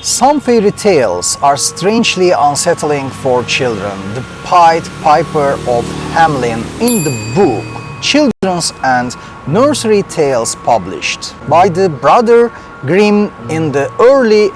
Some fairy tales are strangely unsettling for children. The Pied Piper of Hamelin in the book Children's and Nursery Tales published by the Brother Grimm in the early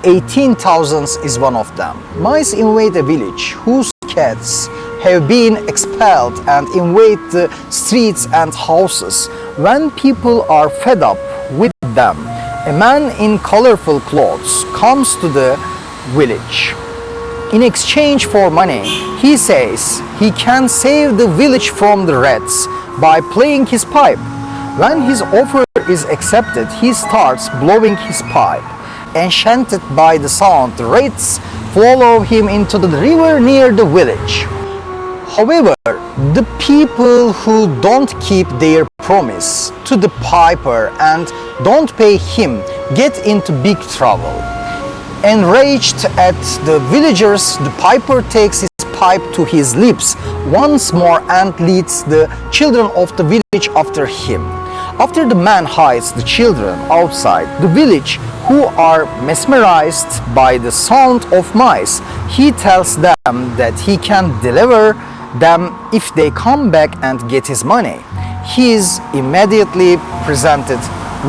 18,000s is one of them. Mice invade a village whose cats have been expelled and invade the streets and houses. When people are fed up with them, a man in colorful clothes comes to the village. In exchange for money, he says he can save the village from the rats by playing his pipe. When his offer is accepted, he starts blowing his pipe. Enchanted by the sound, the rats follow him into the river near the village. However, the people who don't keep their promise to the piper and don't pay him get into big trouble. Enraged at the villagers, the piper takes his pipe to his lips once more and leads the children of the village after him. After the man hides the children outside the village, who are mesmerized by the sound of mice, he tells them that he can deliver them if they come back and get his money. He is immediately presented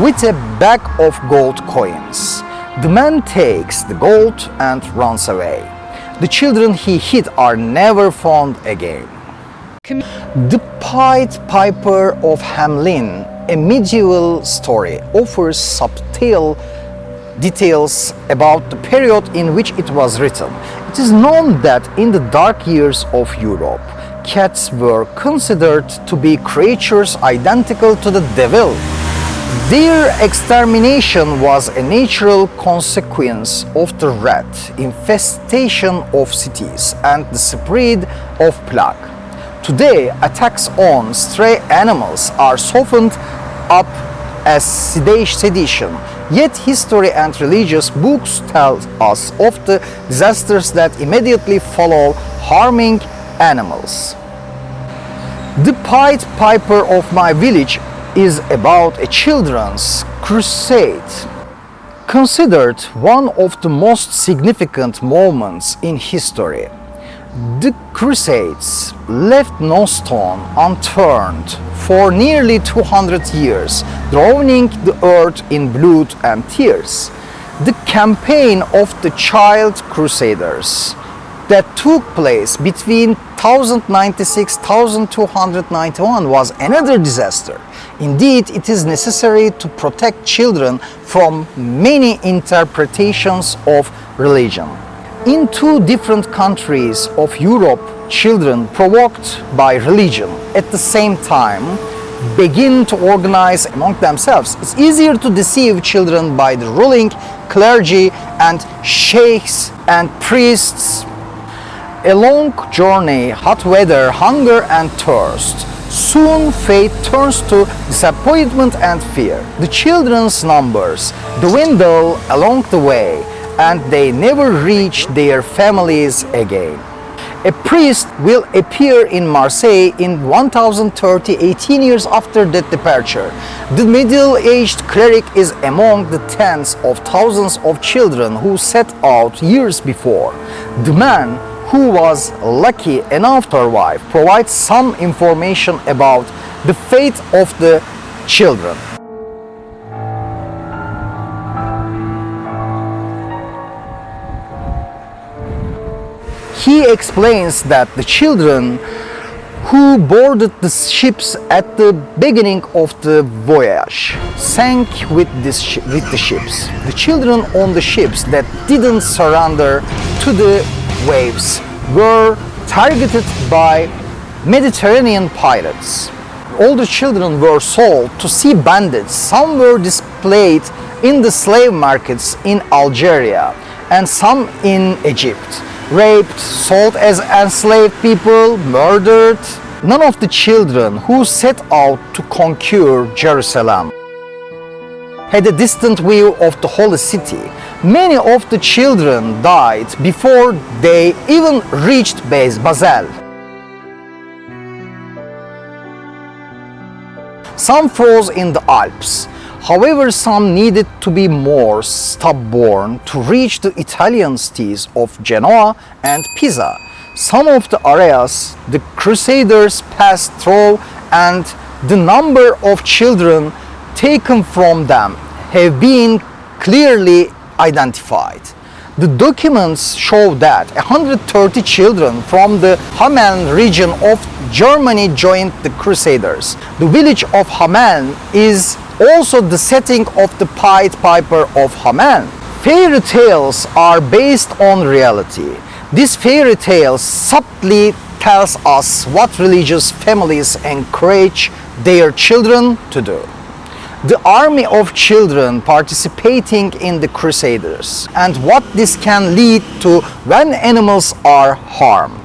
with a bag of gold coins. The man takes the gold and runs away. The children he hid are never found again. The Pied Piper of Hamelin, a medieval story, offers subtle details about the period in which it was written. It is known that in the dark years of Europe, cats were considered to be creatures identical to the devil. Their extermination was a natural consequence of the rat infestation of cities and the spread of plague. Today, attacks on stray animals are softened up as sedition, yet history and religious books tell us of the disasters that immediately follow harming animals. The Pied Piper of my village is about a children's crusade, considered one of the most significant moments in history. The Crusades left no stone unturned for nearly 200 years, drowning the earth in blood and tears. The campaign of the Child Crusaders that took place between 1096-1291 was another disaster. Indeed, it is necessary to protect children from many interpretations of religion. In two different countries of Europe, children provoked by religion at the same time begin to organize among themselves. It's easier to deceive children by the ruling clergy and sheikhs and priests. A long journey, hot weather, hunger and thirst. Soon fate turns to disappointment and fear. The children's numbers dwindle along the way, and they never reach their families again. A priest will appear in Marseille in 1030, 18 years after that departure. The middle-aged cleric is among the tens of thousands of children who set out years before. The man who was lucky enough to survive provides some information about the fate of the children. He explains that the children who boarded the ships at the beginning of the voyage sank with the ships. The children on the ships that didn't surrender to the waves were targeted by Mediterranean pirates. All the children were sold to sea bandits. Some were displayed in the slave markets in Algeria and some in Egypt. Raped, sold as enslaved people, murdered. None of the children who set out to conquer Jerusalem had a distant view of the holy city. Many of the children died before they even reached Basel. Some froze in the Alps. However, some needed to be more stubborn to reach the Italian cities of Genoa and Pisa. Some of the areas the Crusaders passed through and the number of children taken from them have been clearly identified. The documents show that 130 children from the Hameln region of Germany joined the Crusaders. The village of Hameln is also the setting of the Pied Piper of Hameln. Fairy tales are based on reality. These fairy tales subtly tells us what religious families encourage their children to do. The army of children participating in the Crusaders and what this can lead to when animals are harmed.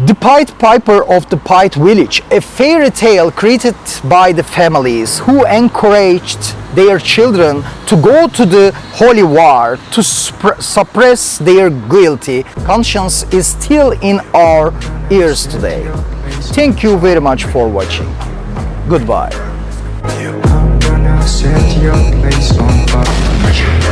The Pied Piper of the Pied Village, a fairy tale created by the families who encouraged their children to go to the holy war to suppress their guilty conscience, is still in our ears today. Thank you very much for watching. Goodbye. I'm gonna set your place on fire.